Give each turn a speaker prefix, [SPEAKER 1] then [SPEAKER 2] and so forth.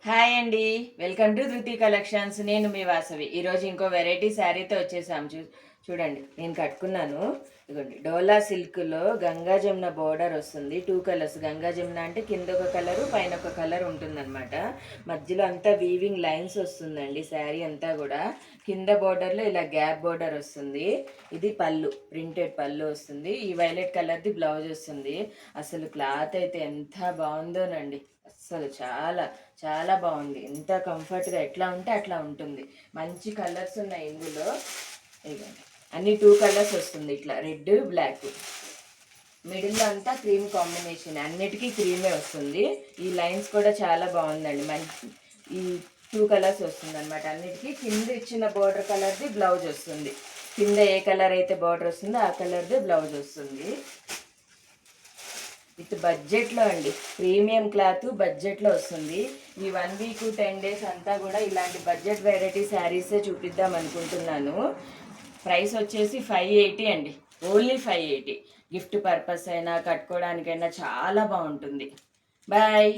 [SPEAKER 1] Hi అండి. Welcome to ధృతి collections. నేను మీ వాసవి. ఈరోజు ఇంకో వెరైటీ శారీతో వచ్చేసాం. చూడండి, నేను కట్టుకున్నాను. ఇదిగోండి, డోలా సిల్క్లో గంగా జమున బోర్డర్ వస్తుంది. 2 కలర్స్. గంగా జమున అంటే కింద ఒక కలరు, పైన ఒక కలర్ ఉంటుందన్నమాట. మధ్యలో అంతా వీవింగ్ లైన్స్ వస్తుందండి. శారీ అంతా కూడా కింద బోర్డర్లో ఇలా గ్యాప్ బోర్డర్ వస్తుంది. ఇది పళ్ళు, ప్రింటెడ్ పళ్ళు వస్తుంది. ఈ వైలెట్ కలర్ది బ్లౌజ్ వస్తుంది. అసలు క్లాత్ అయితే ఎంత బాగుందోనండి. అసలు చాలా చాలా బాగుంది. ఎంత కంఫర్ట్గా ఎట్లా ఉంటే అట్లా ఉంటుంది. మంచి కలర్స్ ఉన్నాయి ఇందులో. ఇదిగోండి, అన్ని 2 కలర్స్ వస్తుంది. ఇట్లా రెడ్, బ్లాక్. మిడిల్లో అంతా క్రీమ్ కాంబినేషన్, అన్నిటికీ క్రీమే వస్తుంది. ఈ లైన్స్ కూడా చాలా బాగుందండి. మంచి ఈ 2 కలర్స్ వస్తుంది అనమాట అన్నిటికీ. కింద ఇచ్చిన బోర్డర్ కలర్ది బ్లౌజ్ వస్తుంది. కింద ఏ కలర్ అయితే బోర్డర్ వస్తుందో ఆ కలర్ది బ్లౌజ్ వస్తుంది. విత్ బడ్జెట్లో అండి. ప్రీమియం క్లాత్ బడ్జెట్లో వస్తుంది. ఈ 1 వీక్ 10 డేస్ అంతా కూడా ఇలాంటి బడ్జెట్ వెరైటీ శారీసే చూపిద్దాం అనుకుంటున్నాను. ప్రైస్ వచ్చేసి 580 అండి. ఓన్లీ 580. గిఫ్ట్ పర్పస్ అయినా కట్టుకోవడానికైనా చాలా బాగుంటుంది. బాయ్.